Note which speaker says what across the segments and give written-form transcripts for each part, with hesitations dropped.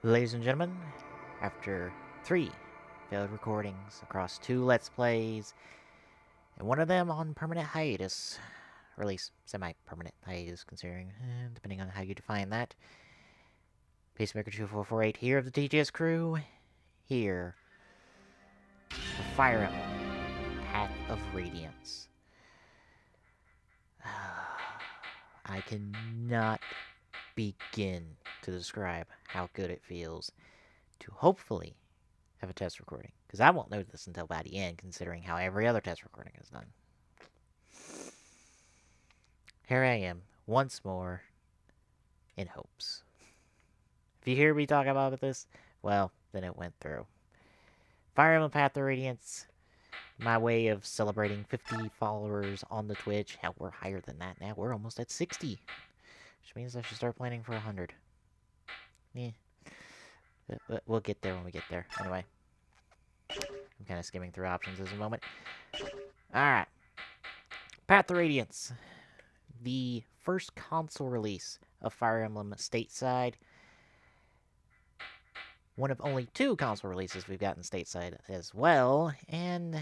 Speaker 1: Ladies and gentlemen, after 3 failed recordings across 2 Let's Plays, and one of them on permanent hiatus, or at least semi-permanent hiatus, considering, depending on how you define that, Pacemaker2448 here of the TGS crew, here for Fire Emblem, Path of Radiance. I cannot begin to describe how good it feels to hopefully have a test recording, because I won't know this until by the end, considering how every other test recording is done. Here I am, once more, in hopes. If you hear me talk about this, well, then it went through. Fire Emblem Path of Radiance, my way of celebrating 50 followers on the Twitch. Hell, we're higher than that now. We're almost at 60. Which means I should start planning for 100. Yeah. But we'll get there when we get there. Anyway. I'm kind of skimming through options at the moment. Alright. Path of Radiance. The first console release of Fire Emblem stateside. One of only 2 console releases we've gotten stateside as well. And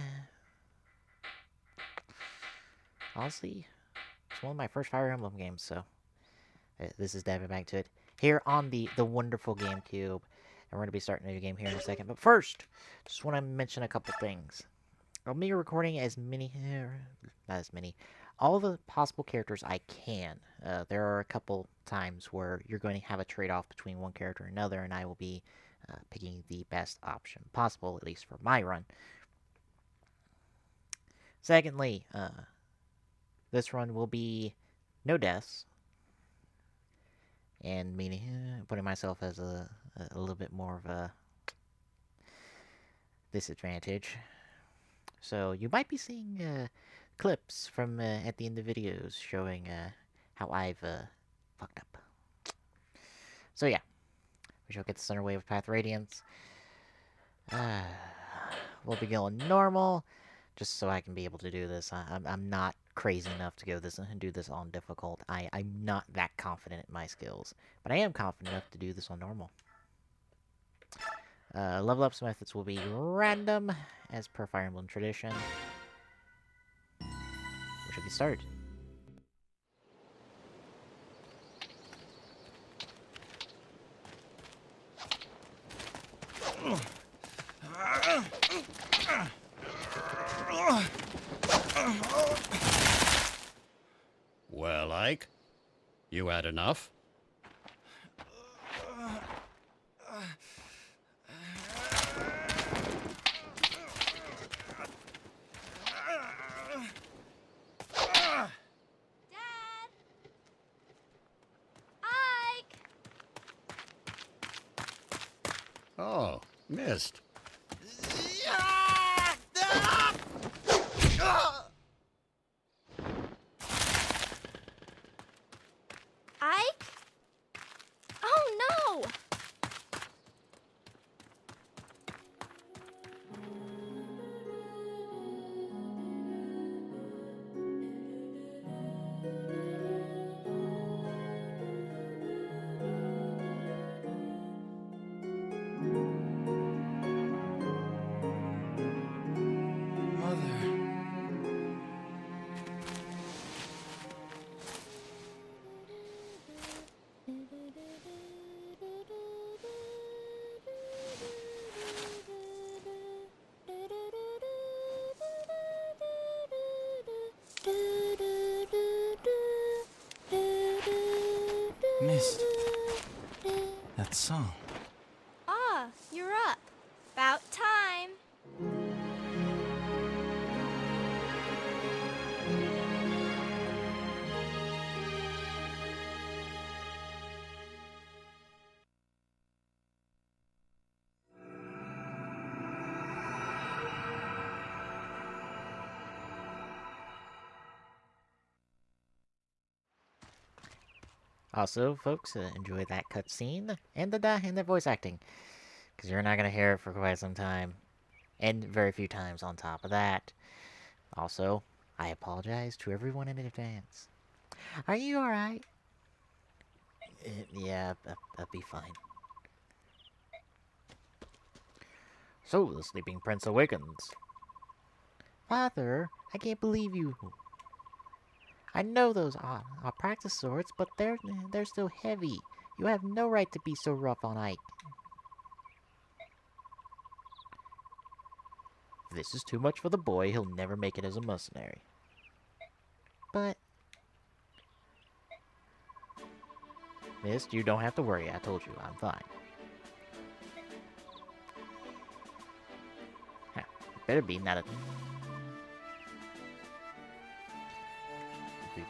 Speaker 1: honestly, it's one of my first Fire Emblem games, so this is diving back to it. Here on the wonderful GameCube. And we're going to be starting a new game here in a second. But first, just want to mention a couple things. I'll be recording as many, not as many, all the possible characters I can. There are a couple times where you're going to have a trade-off between one character and another, and I will be picking the best option possible, at least for my run. Secondly, this run will be no deaths, and meaning putting myself as a little bit more of a disadvantage. So you might be seeing clips from at the end of videos showing how I've fucked up. So yeah, we shall get this underway with Path Radiance. We'll be going normal, just so I can be able to do this. I'm not crazy enough to go this and do this on difficult. I'm not that confident in my skills, but I am confident enough to do this on normal. Level ups methods will be random, as per Fire Emblem tradition. We should get started.
Speaker 2: Well, Ike, you had enough? Oh, missed.
Speaker 3: Ike? Oh no!
Speaker 4: Missed that song.
Speaker 3: Ah, you're up. About time.
Speaker 1: Also, folks, enjoy that cutscene and the voice acting, because you're not gonna hear it for quite some time, and very few times on top of that. Also, I apologize to everyone in advance. Are you alright? Yeah, I'll be fine. So the sleeping prince awakens. Father, I can't believe you. I know those are practice swords, but they're still heavy. You have no right to be so rough on Ike. If this is too much for the boy, he'll never make it as a mercenary. But... Miss, you don't have to worry. I told you, I'm fine. Huh, better be not a...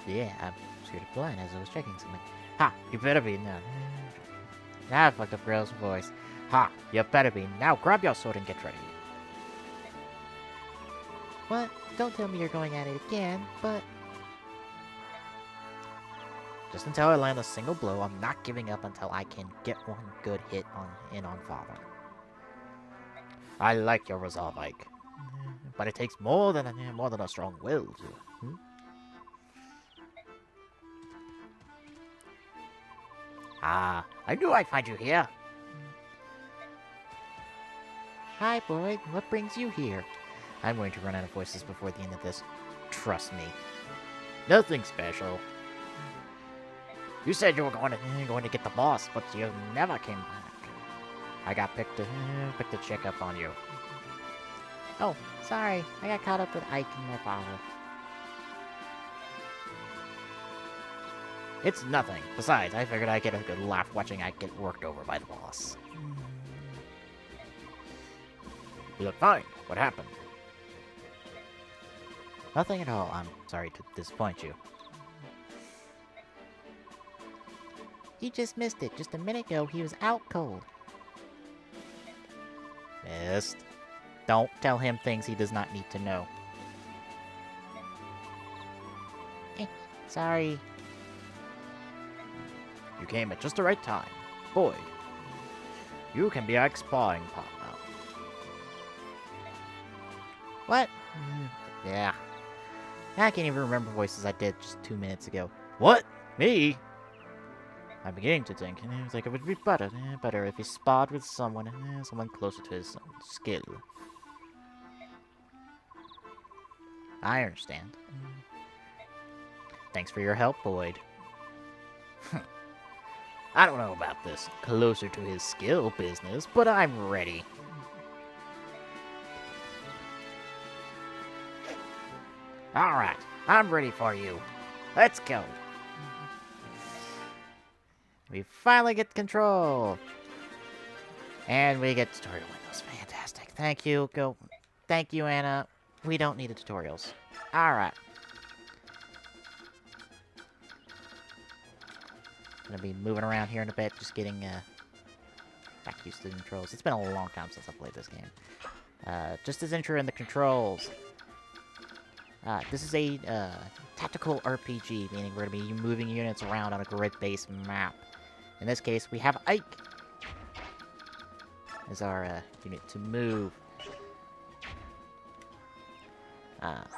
Speaker 1: Yeah, I'm scared of blind as I was checking something. Ha! You better be now. Now I fucked up girl's voice. Ha! You better be. Now grab your sword and get ready. What? Don't tell me you're going at it again, but... Just until I land a single blow, I'm not giving up until I can get one good hit on Father. I like your resolve, Ike. But it takes more than a strong will to... Hmm? Ah, I knew I'd find you here. Hi, Boyd. What brings you here? I'm going to run out of voices before the end of this. Trust me. Nothing special. You said you were going to get the boss, but you never came back. I got picked to check up on you. Oh, sorry. I got caught up with Ike and my father. It's nothing. Besides, I figured I'd get a good laugh watching Ike get worked over by the boss. You look fine. What happened? Nothing at all. I'm sorry to disappoint you. He just missed it. Just a minute ago, he was out cold. Missed. Don't tell him things he does not need to know. Sorry. You came at just the right time. Boyd, you can be Ike's sparring partner. What? Yeah. I can't even remember voices I did just 2 minutes ago. What? Me? I'm beginning to think it would be better if he sparred with someone closer to his skill. I understand. Thanks for your help, Boyd. I don't know about this closer to his skill business, but I'm ready. Alright, I'm ready for you. Let's go. We finally get control. And we get tutorial windows. Fantastic. Thank you. Thank you, Anna. We don't need the tutorials. Alright. Gonna be moving around here in a bit, just getting back used to the controls. It's been a long time since I played this game. Just as intro in the controls. This is a tactical RPG, meaning we're gonna be moving units around on a grid-based map. In this case, we have Ike as our unit to move.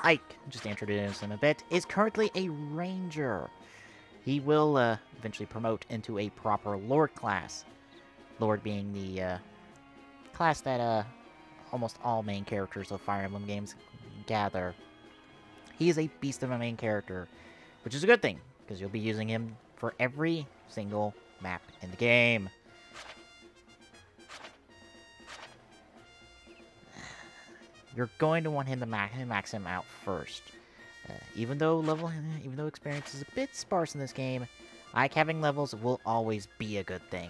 Speaker 1: Ike, just to introduce him a bit, is currently a ranger. He will eventually promote into a proper Lord class. Lord being the class that almost all main characters of Fire Emblem games gather. He is a beast of a main character, which is a good thing, because you'll be using him for every single map in the game. You're going to want him to max him out first. Even though experience is a bit sparse in this game, Ike having levels will always be a good thing.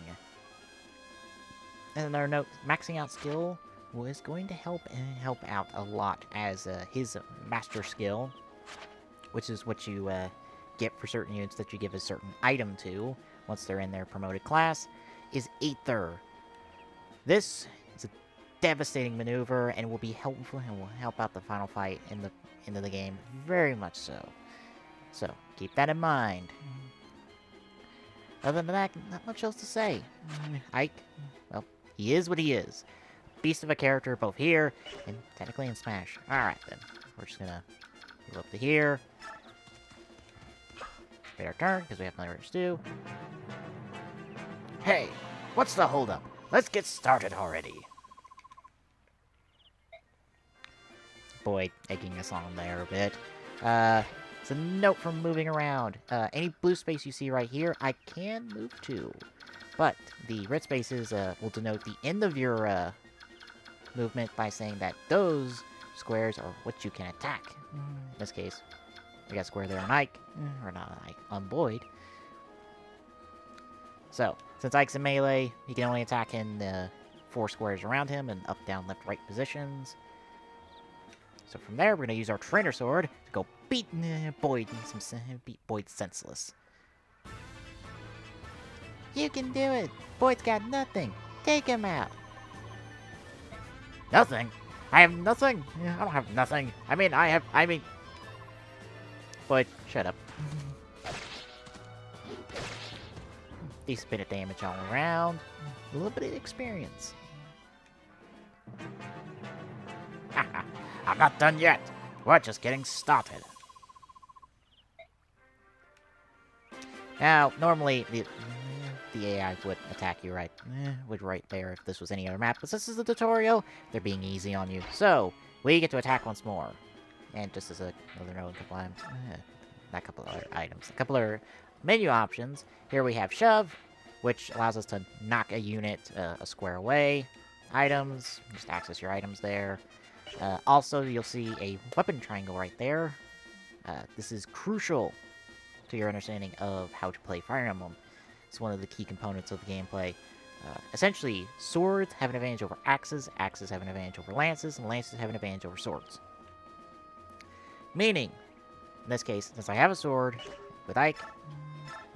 Speaker 1: And our note, maxing out skill was going to help out a lot, as his master skill, which is what you get for certain units that you give a certain item to once they're in their promoted class, is Aether. This is a devastating maneuver and will be helpful and will help out the final fight in the end of the game very much so. So keep that in mind. Other than that, not much else to say. Ike, well, he is what he is. Beast of a character both here and technically in Smash. Alright then. We're just gonna move up to here. Wait our turn, because we have nothing to do. Hey, what's the holdup? Let's get started already. Boyd egging us on there a bit. It's a note from moving around. Any blue space you see right here, I can move to. But the red spaces will denote the end of your movement by saying that those squares are what you can attack. In this case, we got a square there on Ike, or not on Ike, on Boyd. So, since Ike's in melee, he can only attack in the 4 squares around him in up, down, left, right positions. So from there, we're going to use our trainer sword to go beat Boyd senseless. You can do it! Boyd's got nothing! Take him out! Nothing? I have nothing? I don't have nothing. I mean... Boyd, shut up. Decent bit of damage all around. A little bit of experience. Haha, I'm not done yet. We're just getting started. Now, normally, the AI would attack you right there if this was any other map. But since this is a tutorial, they're being easy on you. So, we get to attack once more. And just as another note, a couple of other items. A couple of menu options. Here we have shove, which allows us to knock a unit a square away. Items, just access your items there. Also, you'll see a weapon triangle right there. This is crucial to your understanding of how to play Fire Emblem. It's one of the key components of the gameplay. Essentially, swords have an advantage over axes, axes have an advantage over lances, and lances have an advantage over swords. Meaning, in this case, since I have a sword with Ike,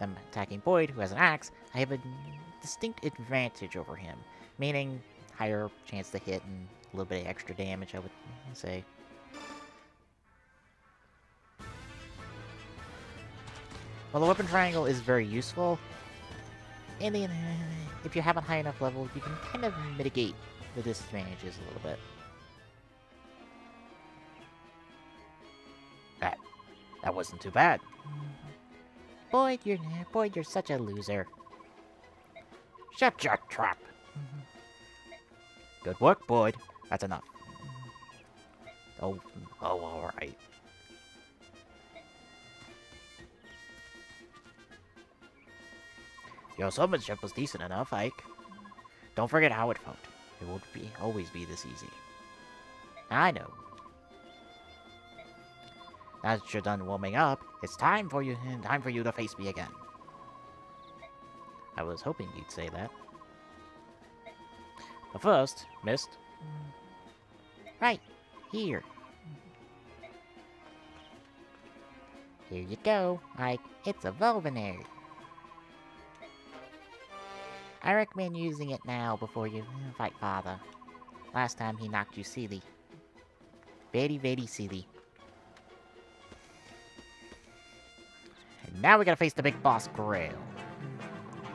Speaker 1: I'm attacking Boyd, who has an axe, I have a distinct advantage over him. Meaning, higher chance to hit and a little bit of extra damage, I would say. Well, the weapon triangle is very useful. And then, if you have a high enough level, you can kind of mitigate the disadvantages a little bit. That wasn't too bad. Boyd, you're such a loser. Shut your trap. Good work, Boyd. That's enough. Oh, alright. Your swordsmanship was decent enough, Ike. Don't forget how it felt. It won't always be this easy. I know. Now that you're done warming up, it's time for you to face me again. I was hoping you'd say that. But first, Mist. Right, here. Here you go, Ike. It's a Vulvanary. I recommend using it now before you fight Father. Last time he knocked you silly. Very silly. And now we gotta face the big boss, Grail.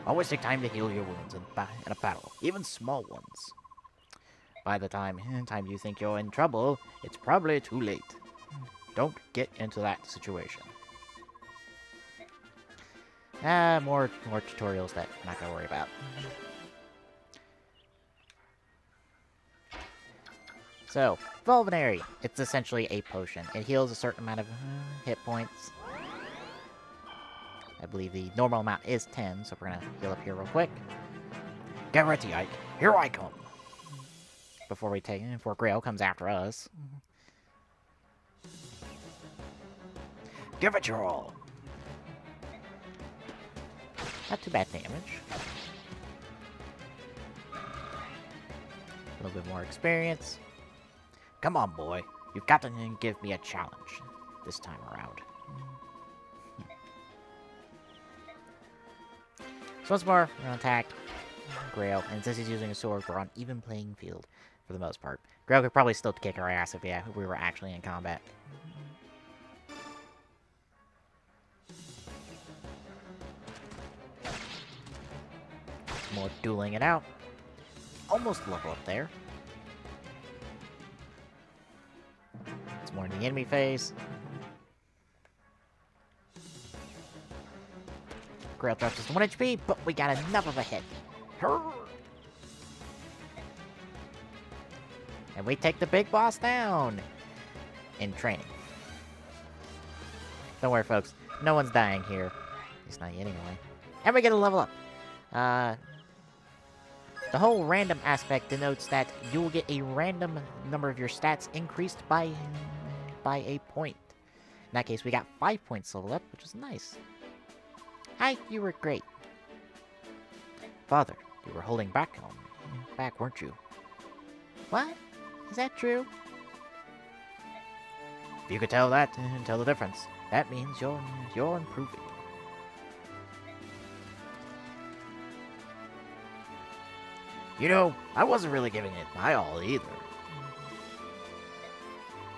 Speaker 1: Always take time to heal your wounds in a battle, even small ones. By the time you think you're in trouble, it's probably too late. Don't get into that situation. More tutorials that I'm not gonna worry about. So, Vulvanary. It's essentially a potion. It heals a certain amount of hit points. I believe the normal amount is 10, so we're gonna heal up here real quick. Get ready, Ike. Here I come. Before Grail comes after us. Give it your all. Not too bad damage. A little bit more experience. Come on, boy. You've got to give me a challenge this time around. So once more, we're gonna attack Grail, and since he's using a sword, we're on even playing field for the most part. Grail could probably still kick our ass if we were actually in combat. More dueling it out. Almost level up there. It's more in the enemy phase. Grail drops us to 1 HP, but we got enough of a hit. And we take the big boss down. in training. Don't worry, folks. No one's dying here. At least not yet, anyway. And we get a level up. The whole random aspect denotes that you will get a random number of your stats increased by a point. In that case, we got 5 points leveled up, which was nice. Hi, you were great. Father, you were holding back, weren't you? What? Is that true? If you could tell that, tell the difference. That means you're improving. You know, I wasn't really giving it my all either.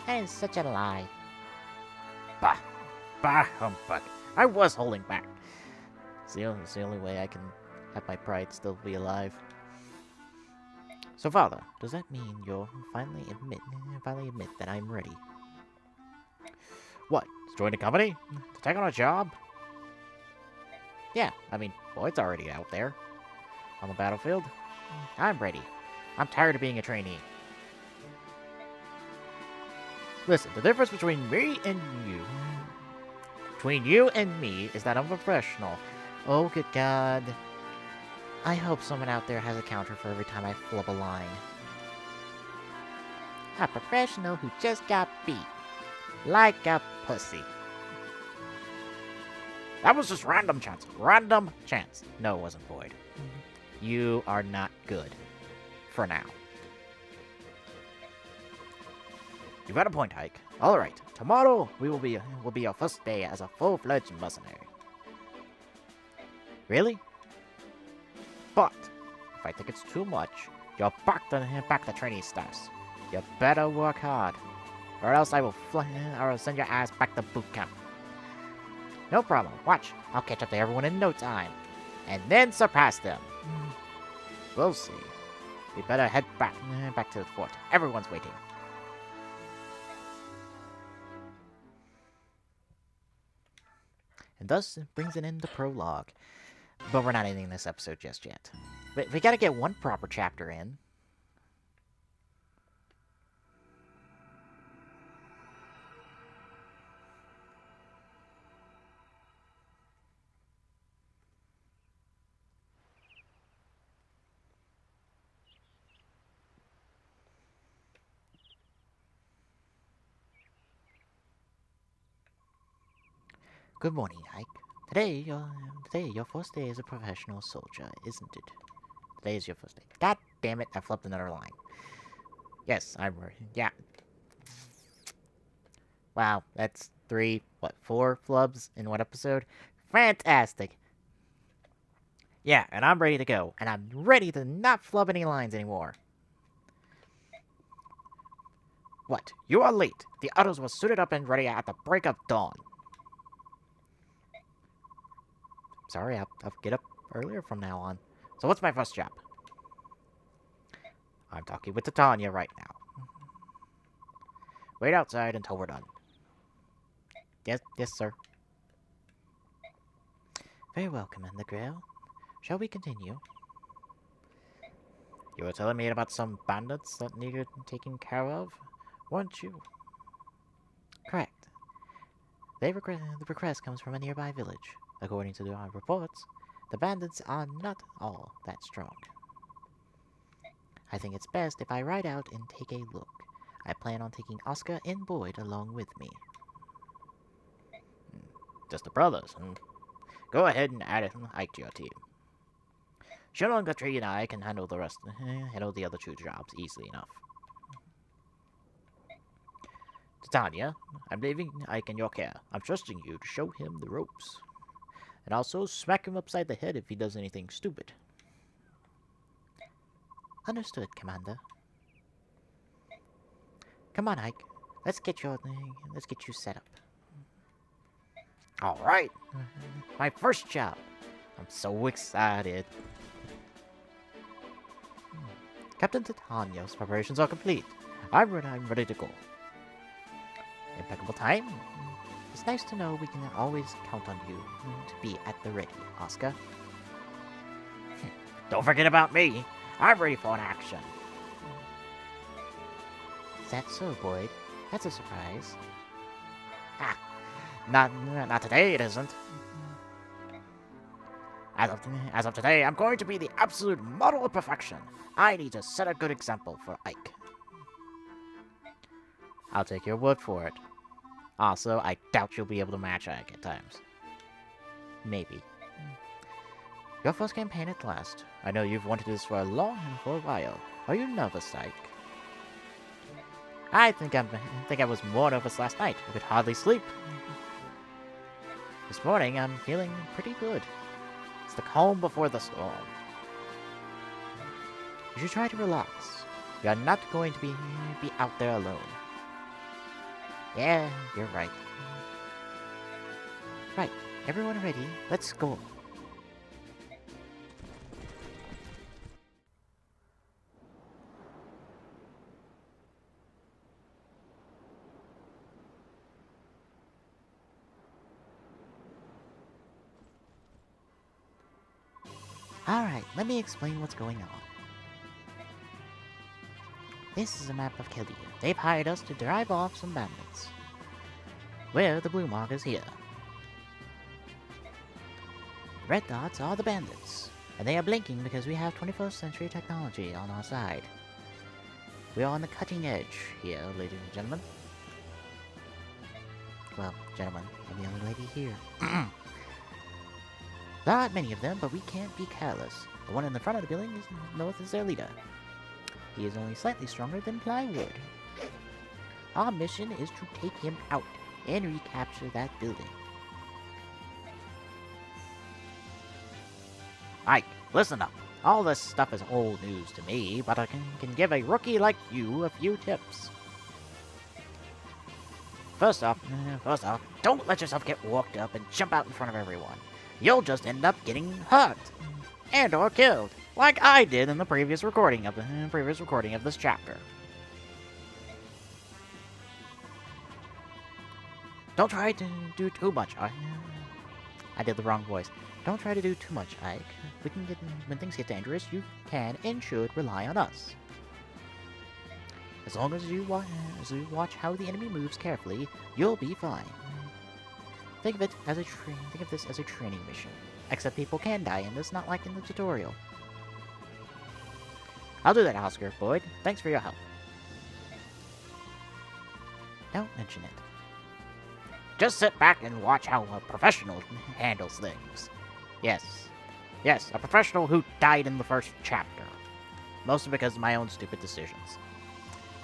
Speaker 1: That is such a lie. Bah, humbug. I was holding back. It's the only way I can have my pride still be alive. So, Father, does that mean you'll finally admit that I'm ready? What? To join the company? To take on a job? Yeah, I mean, Boyd's already out there on the battlefield. I'm ready. I'm tired of being a trainee. Listen, the difference between you and me is that I'm a professional. Oh, good God. I hope someone out there has a counter for every time I flub a line. A professional who just got beat. Like a pussy. That was just random chance. Random chance. No, it wasn't, Boyd. You are not good. For now. You've got a point, Hike. Alright, tomorrow will be your first day as a full-fledged mercenary. Really? But, if I think it's too much, you're back to trainee status. You better work hard. Or else I will send your ass back to boot camp. No problem. Watch. I'll catch up to everyone in no time. And then surpass them. We'll see. We better head back to the fort. Everyone's waiting. And thus brings an end to prologue. But we're not ending this episode just yet. But we gotta get one proper chapter in. Good morning, Ike. Today, your first day as a professional soldier, isn't it? Today is your first day. God damn it, I flipped another line. Yes, I'm right. Yeah. Wow, that's 4 flubs in one episode? Fantastic! Yeah, and I'm ready to go. And I'm ready to not flub any lines anymore. What? You are late. The others were suited up and ready at the break of dawn. Sorry, I'll get up earlier from now on. So what's my first job? I'm talking with Titania right now. Wait outside until we're done. Yes, sir. Very well, Commander Grail. Shall we continue? You were telling me about some bandits that needed taking care of, weren't you? Correct. The request comes from a nearby village. According to our reports, the bandits are not all that strong. I think it's best if I ride out and take a look. I plan on taking Oscar and Boyd along with me. Just the brothers, Go ahead and add Ike to your team. Shalom, Guthrie, and I can handle the other 2 jobs easily enough. Titania, I'm leaving Ike in your care. I'm trusting you to show him the ropes. And also smack him upside the head if he does anything stupid. Understood, Commander. Come on, Ike. Let's get you set up. All right. My first job. I'm so excited. Captain Titania's preparations are complete. I'm ready to go. Impeccable time. It's nice to know we can always count on you to be at the ready, Oscar. Don't forget about me. I'm ready for an action. Is that so, Boyd? That's a surprise. Ah, not today, it isn't. As of today, I'm going to be the absolute model of perfection. I need to set a good example for Ike. I'll take your word for it. Also, I doubt you'll be able to match Ike at times. Maybe. Your first campaign at last. I know you've wanted this for a while. Are you nervous, Ike? I think I was more nervous last night. I could hardly sleep. This morning, I'm feeling pretty good. It's the calm before the storm. You should try to relax. You are not going to be out there alone. Yeah, you're right. Right, everyone ready? Let's go. Alright, let me explain what's going on. This is a map of Kelly. They've hired us to drive off some bandits. Where the blue mark is here. Red dots are the bandits, and they are blinking because we have 21st century technology on our side. We are on the cutting edge here, ladies and gentlemen. Well, gentlemen, I'm the only lady here. There aren't many of them, but we can't be careless. The one in the front of the building is their leader. He is only slightly stronger than Plywood. Our mission is to take him out and recapture that building. Ike, listen up. All this stuff is old news to me, but I can give a rookie like you a few tips. First off, don't let yourself get walked up and jump out in front of everyone. You'll just end up getting hurt and or killed, like I did in the previous recording of this chapter. Don't try to do too much. I did the wrong voice. Don't try to do too much, Ike. When things get dangerous, you can and should rely on us. As long as you watch how the enemy moves carefully, you'll be fine. Think of this as a training mission. Except people can die in this, not like in the tutorial. I'll do that, Oscar Boyd. Thanks for your help. Don't mention it. Just sit back and watch how a professional handles things. Yes, a professional who died in the first chapter. Mostly because of my own stupid decisions.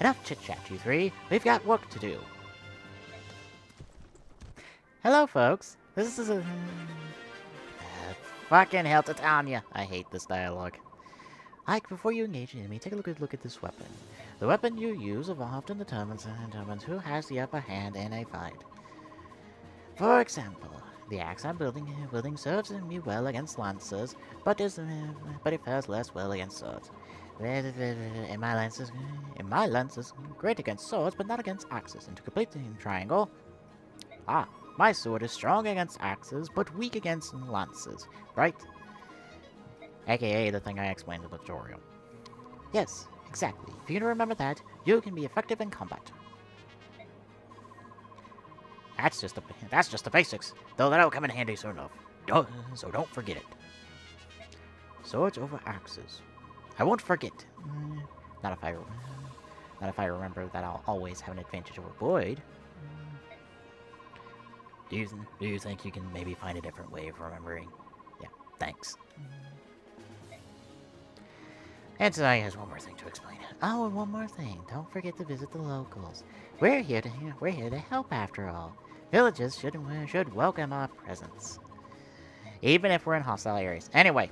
Speaker 1: Enough chit-chat, you three. We've got work to do. Hello, folks. This is a... fucking hell, Titania. I hate this dialogue. Ike, before you engage an enemy, take a look at this weapon. The weapon you use often determines who has the upper hand in a fight. For example, the axe I'm building serves me well against lancers, but it fares less well against swords. In my lances, great against swords, but not against axes. And to complete the triangle, my sword is strong against axes, but weak against lances, right? AKA the thing I explained in the tutorial. Yes, exactly. If you can remember that, you can be effective in combat. That's just the basics, though that'll come in handy soon enough. So don't forget it. Swords over axes. I won't forget. Not if I remember that I'll always have an advantage over Boyd. Do you think you can maybe find a different way of remembering? Yeah, thanks. And so I has one more thing to explain. Oh, and one more thing. Don't forget to visit the locals. We're here to help after all. Villages should welcome our presence. Even if we're in hostile areas. Anyway.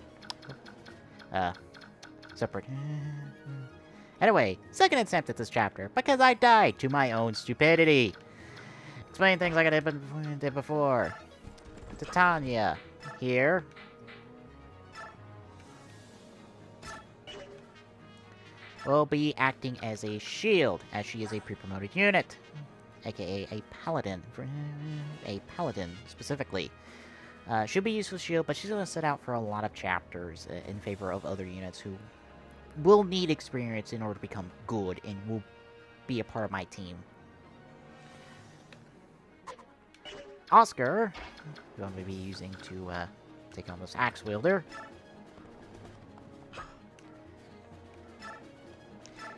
Speaker 1: Separate. Anyway, second attempt at this chapter, because I died to my own stupidity. Explain things like I did before. Titania here. Will be acting as a shield, as she is a pre-promoted unit, aka a paladin. A paladin, specifically. Should be used with shield, but she's going to set out for a lot of chapters in favor of other units who will need experience in order to become good and will be a part of my team Oscar, who I'm going to be using to take on this axe wielder,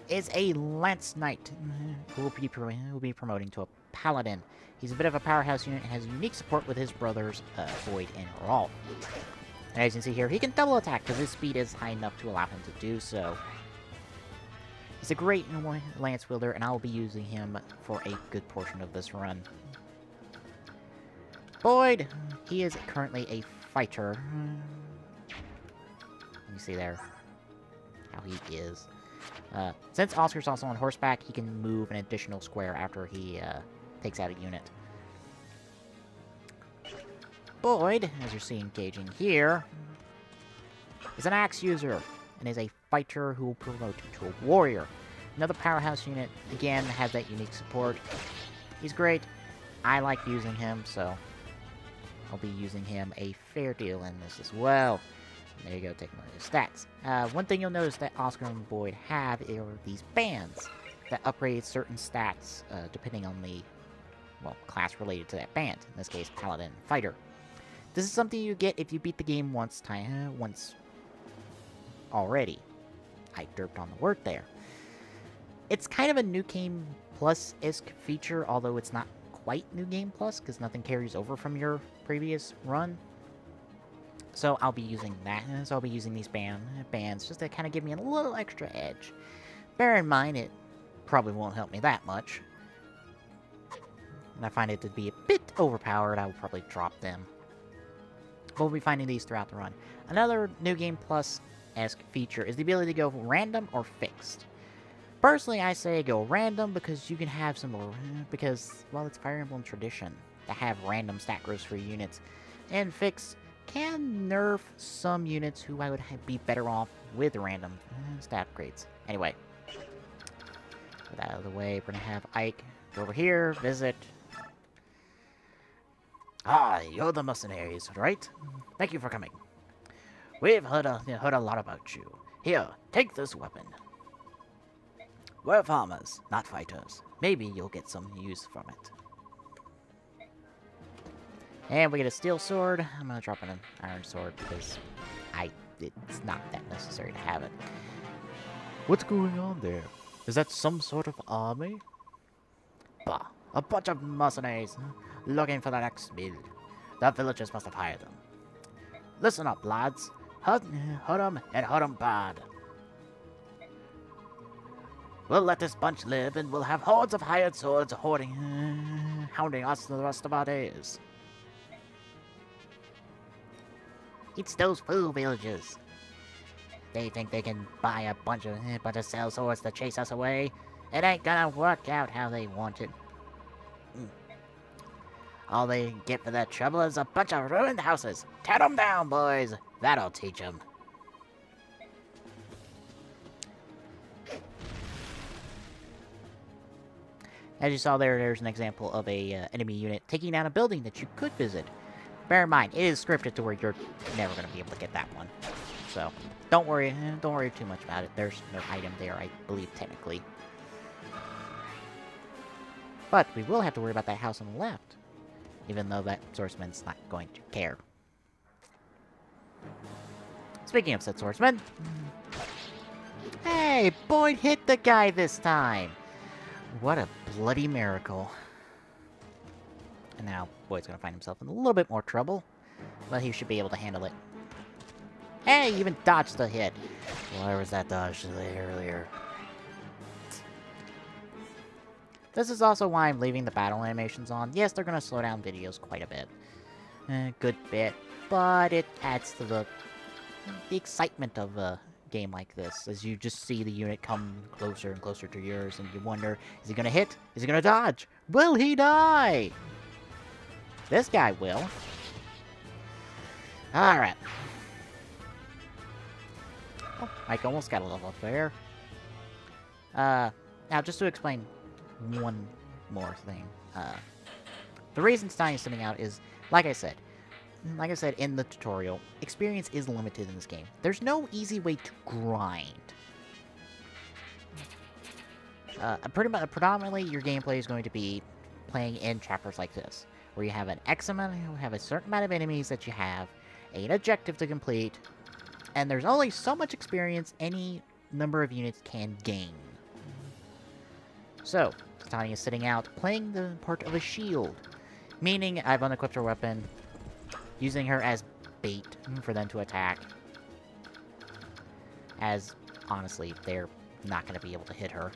Speaker 1: is a Lance Knight who will be promoting to a Paladin. He's a bit of a powerhouse unit and has unique support with his brothers Void and Rolf. And as you can see here, he can double attack because his speed is high enough to allow him to do so. He's a great lance wielder, and I will be using him for a good portion of this run. Boyd, he is currently a fighter. You see there how he is. Since Oscar's also on horseback, he can move an additional square after he takes out a unit. Boyd, as you're seeing engaging here, is an axe user and is a fighter who will promote to a warrior. Another powerhouse unit, again, has that unique support. He's great. I like using him, so I'll be using him a fair deal in this as well. There you go, taking a look at his stats. One thing you'll notice that Oscar and Boyd have are these bands that upgrade certain stats depending on the, well, class related to that band. In this case, Paladin Fighter. This is something you get if you beat the game once already. I derped on the word there. It's kind of a New Game Plus-esque feature, although it's not quite New Game Plus, because nothing carries over from your previous run. So I'll be using that. So I'll be using these bands just to kind of give me a little extra edge. Bear in mind, it probably won't help me that much. And I find it to be a bit overpowered, I will probably drop them. We'll be finding these throughout the run. Another New Game Plus-esque feature is the ability to go random or fixed. Personally, I say go random because you can have some more, because, well, it's Fire Emblem tradition to have random stat growths for units. And fixed can nerf some units who I would be better off with random stat upgrades. Anyway, with that out of the way, we're going to have Ike go over here, visit. Ah, you're the mercenaries, right? Thank you for coming. We've heard a lot about you. Here, take this weapon. We're farmers, not fighters. Maybe you'll get some use from it. And we get a steel sword. I'm gonna drop in an iron sword because it's not that necessary to have it. What's going on there? Is that some sort of army? Bah, a bunch of mercenaries looking for the next meal. The villagers must have hired them. Listen up, lads. Hurt them and hurt them bad. We'll let this bunch live, and we'll have hordes of hired swords hounding us the rest of our days. It's those fool villagers. They think they can buy a bunch of sell swords to chase us away. It ain't gonna work out how they want it. All they get for that trouble is a bunch of ruined houses. Tear them down, boys. That'll teach them. As you saw there's an example of a enemy unit taking down a building that you could visit. Bear in mind, it is scripted to where you're never going to be able to get that one. So, don't worry too much about it. There's no item there, I believe, technically. But we will have to worry about that house on the left. Even though that swordsman's not going to care. Speaking of said swordsman. Hey, Boyd hit the guy this time! What a bloody miracle. And now, Boyd's gonna find himself in a little bit more trouble. But he should be able to handle it. Hey, he even dodged the hit. Where was that dodge earlier? This is also why I'm leaving the battle animations on. Yes, they're gonna slow down videos quite a bit. Good bit. But it adds to the excitement of a game like this, as you just see the unit come closer and closer to yours, and you wonder, is he gonna hit? Is he gonna dodge? Will he die? This guy will. Alright. Oh, Mike almost got a level up there. Now, just to explain one more thing. The reason Stein is sitting out is, like I said in the tutorial, experience is limited in this game. There's no easy way to grind. Predominantly, your gameplay is going to be playing in chapters like this, where you have an have a certain amount of enemies that you have, an objective to complete, and there's only so much experience any number of units can gain. So, Titania is sitting out, playing the part of a shield, meaning I've unequipped her weapon, using her as bait for them to attack, as, honestly, they're not going to be able to hit her.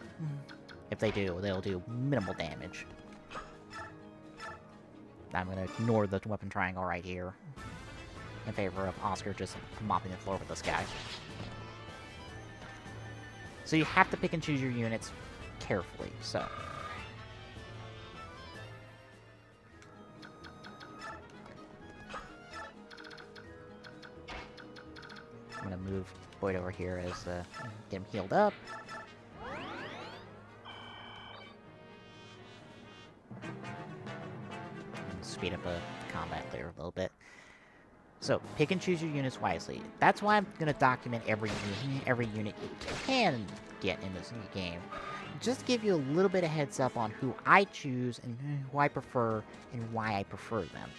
Speaker 1: If they do, they'll do minimal damage. I'm going to ignore the weapon triangle right here, in favor of Oscar just mopping the floor with this guy. So you have to pick and choose your units carefully, so... I'm gonna move Boyd over here as, get him healed up. And speed up the combat there a little bit. So, pick and choose your units wisely. That's why I'm gonna document every unit you can get in this game. Just to give you a little bit of heads up on who I choose and who I prefer and why I prefer them.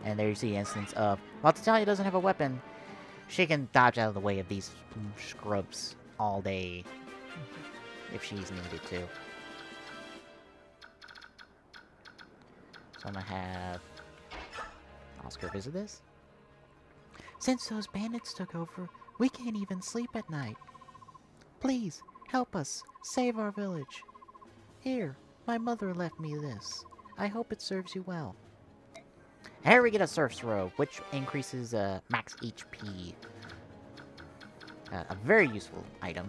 Speaker 1: And there you see instance of, while Titania doesn't have a weapon, she can dodge out of the way of these scrubs all day if she's needed to. So I'm gonna have Oscar visit this. Since those bandits took over, we can't even sleep at night. Please, help us. Save our village. Here, my mother left me this. I hope it serves you well. Here we get a Surf's Robe, which increases max HP. A very useful item.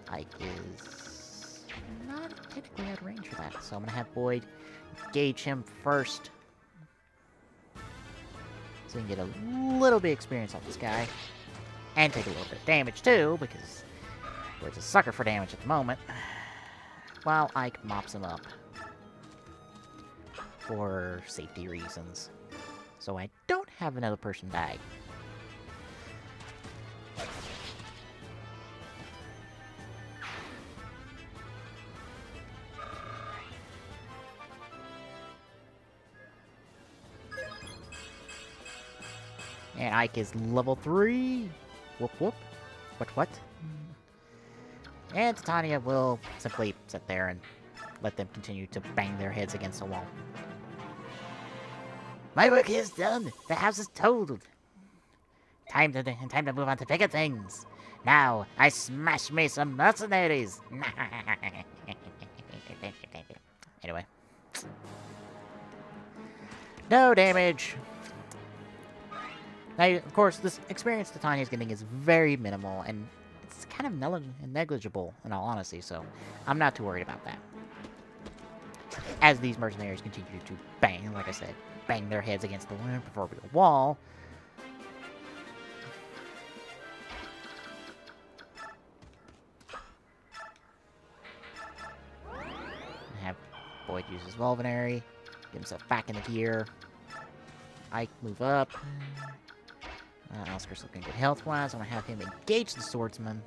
Speaker 1: Ike is not technically out of range for that, so I'm gonna have Boyd gauge him first. So we can get a little bit of experience off this guy. And take a little bit of damage too, because Boyd's a sucker for damage at the moment. While Ike mops him up. For safety reasons. So I don't have another person die. And Ike is level 3! Whoop whoop. What? And Titania will simply sit there and let them continue to bang their heads against the wall. My work is done. The house is totaled. Time to move on to bigger things. Now, I smash me some mercenaries. Anyway. No damage. Now, of course, this experience Titania is getting is very minimal, and it's kind of negligible, in all honesty, so I'm not too worried about that. As these mercenaries continue to bang, like I said, bang their heads against the proverbial wall. Have Boyd use his Vulvanary, get himself back into gear. Ike move up. Oscar's looking good health-wise. I'm gonna have him engage the swordsman.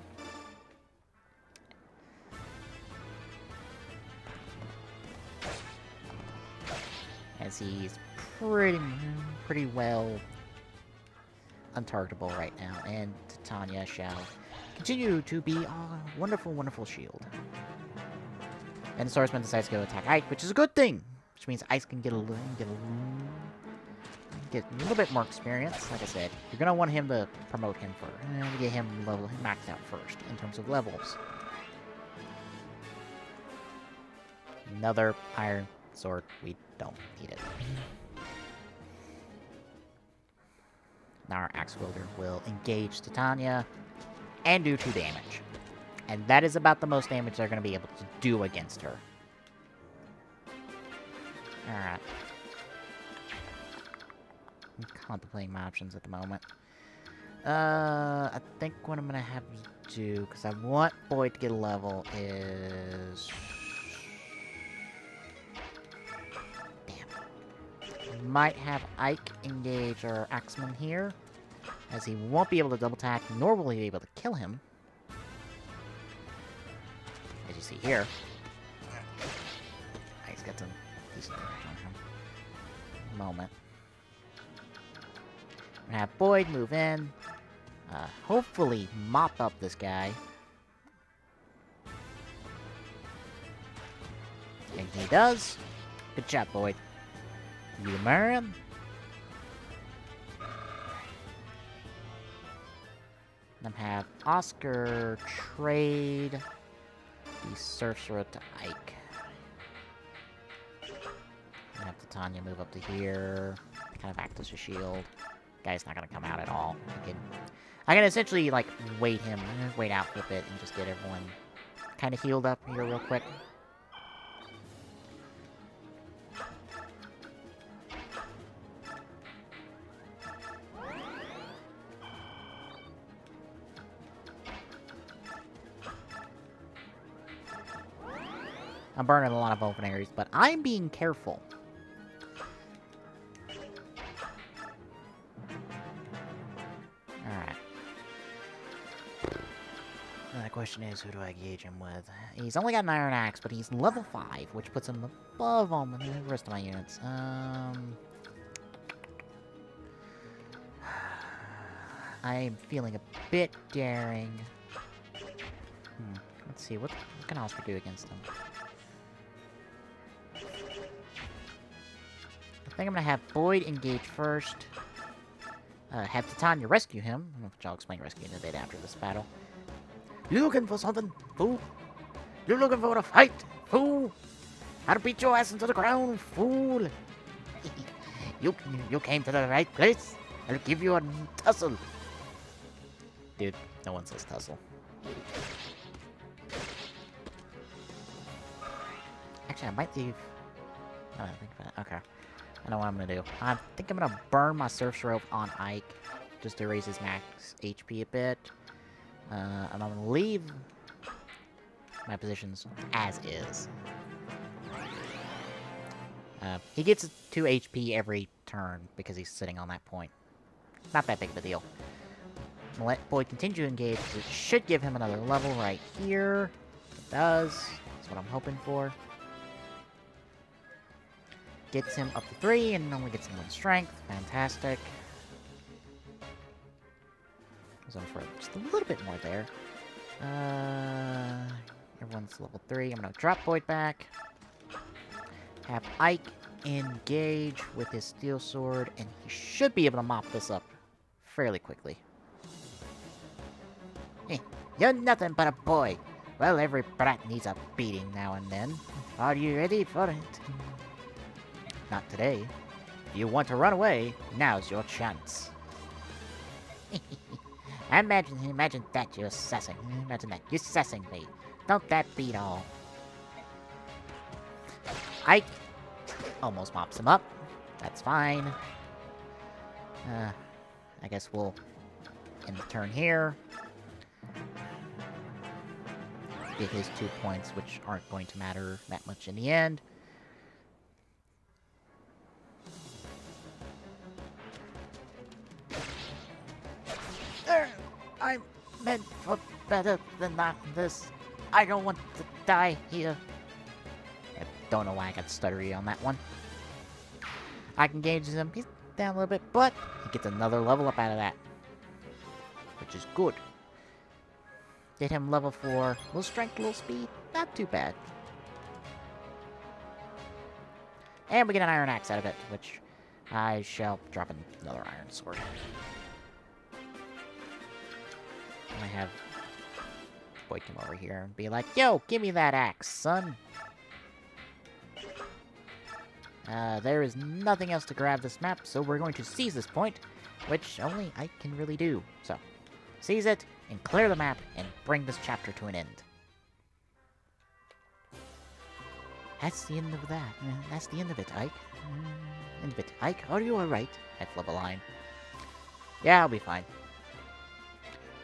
Speaker 1: As he's pretty well untargetable right now, and Titania shall continue to be a wonderful, wonderful shield. And the swordsman decides to go attack Ike, which is a good thing, which means Ike can get a little bit more experience. Like I said, you're gonna want him to promote him first, and get him maxed out first in terms of levels. Another iron sword. We don't need it. Now our axe wielder will engage Titania and do 2 damage. And that is about the most damage they're going to be able to do against her. Alright. I'm contemplating my options at the moment. I think what I'm going to have to do, because I want Boyd to get a level, is... Might have Ike engage our axeman here, as he won't be able to double attack, nor will he be able to kill him. see here. He's got some decent damage on him. Moment. I'm gonna have Boyd move in. Hopefully mop up this guy. And he does. Good job, Boyd. You man. Then have Oscar trade the Sorcerer to Ike. And have Titania move up to here. Kind of act as a shield. Guy's not gonna come out at all. I can essentially, like, wait out for a bit and just get everyone kind of healed up here real quick. I'm burning a lot of open areas, but I'm being careful. Alright. Now the question is, who do I engage him with? He's only got an Iron Axe, but he's level 5, which puts him above all the rest of my units. I'm feeling a bit daring. Let's see, what can Oscar do against him? I think I'm gonna have Boyd engage first. Have Titania rescue him. I don't know if I'll explain rescue in a bit after this battle. You looking for something, fool? You looking for a fight, fool? I'll beat your ass into the ground, fool. You came to the right place. I'll give you a tussle. Dude, no one says tussle. Actually, I might leave. I don't think about it. Okay. I know what I'm gonna do. I think I'm gonna burn my Surf's Rope on Ike, just to raise his max HP a bit. And I'm gonna leave my positions as is. He gets 2 HP every turn because he's sitting on that point. Not that big of a deal. I'm gonna let Boyd continue to engage, because it should give him another level right here. It does. That's what I'm hoping for. Gets him up to 3 and only gets him 1 strength. Fantastic. So for just a little bit more there. Everyone's level 3. I'm gonna drop Boyd back. Have Ike engage with his steel sword, and he should be able to mop this up fairly quickly. Hey, you're nothing but a boy. Well, every brat needs a beating now and then. Are you ready for it? Not today. If you want to run away, now's your chance. Imagine that you're sassing. Imagine that. You're sassing me. Don't that beat all? Ike almost mops him up. That's fine. I guess we'll end the turn here. Get his 2 points, which aren't going to matter that much in the end. I'm meant for better than this. I don't want to die here. I don't know why I got stuttery on that one. I can gauge him. He's down a little bit, but he gets another level up out of that, which is good. Get him level 4. Little strength, little speed. Not too bad. And we get an Iron Axe out of it, which I shall drop another Iron Sword. I have Boyd come over here and be like, yo, give me that axe, son. There is nothing else to grab this map, so we're going to seize this point, which only I can really do. So, seize it, and clear the map, and bring this chapter to an end. That's the end of that. That's the end of it, Ike. End of it. Ike, are you alright? I flub a line. Yeah, I'll be fine.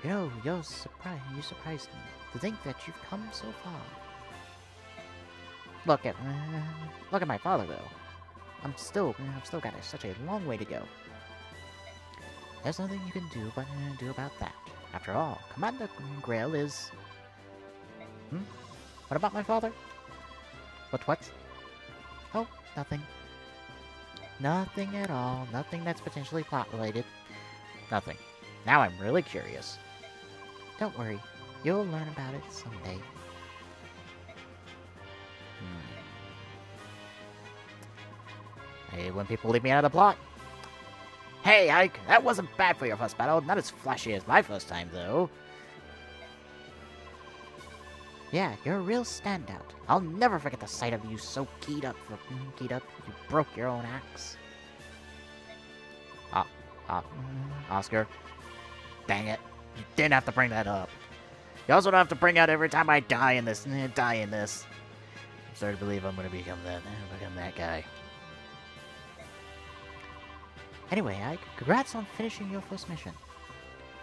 Speaker 1: You surprised me to think that you've come so far. Look at my father, though. I've still got such a long way to go. There's nothing you can do about that. After all, Commander Grail is... What about my father? What? Oh, nothing. Nothing at all. Nothing that's potentially plot-related. Nothing. Now I'm really curious. Don't worry. You'll learn about it someday. I hate when people leave me out of the plot. Hey, Ike, that wasn't bad for your first battle. Not as flashy as my first time, though. Yeah, you're a real standout. I'll never forget the sight of you so keyed up you broke your own axe. Oscar. Dang it. You didn't have to bring that up. You also don't have to bring out every time I die in this. I'm starting to believe I'm gonna become that guy. Anyway, Ike, congrats on finishing your first mission.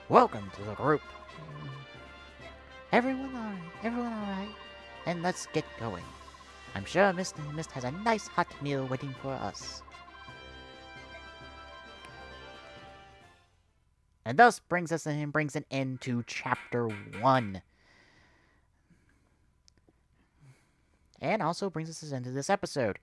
Speaker 1: Welcome to the group. Everyone alright? And let's get going. I'm sure Mist has a nice hot meal waiting for us. And thus brings an end to Chapter 1. And also brings us into this episode,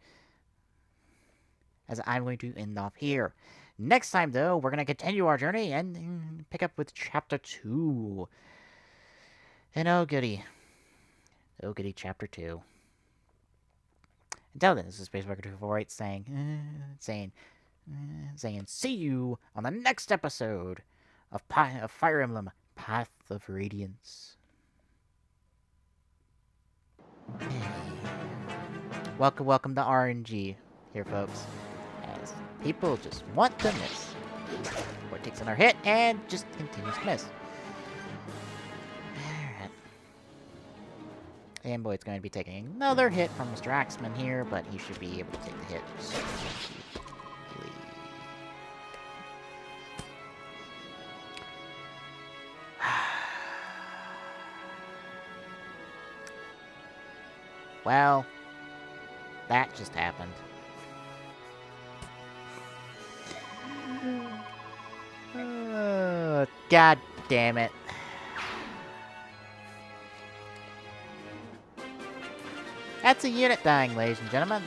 Speaker 1: as I'm going to end off here. Next time, though, we're going to continue our journey and pick up with Chapter 2. And oh goody, Chapter 2. Until then, this is Spaceburger248 saying, see you on the next episode of Fire Emblem Path of Radiance. Welcome to RNG here, folks. As people just want to miss. Or takes another hit and just continues to miss. Alright. And boy, it's going to be taking another hit from Mr. Axeman here, but he should be able to take the hit. Well, that just happened. God damn it. That's a unit dying, ladies and gentlemen.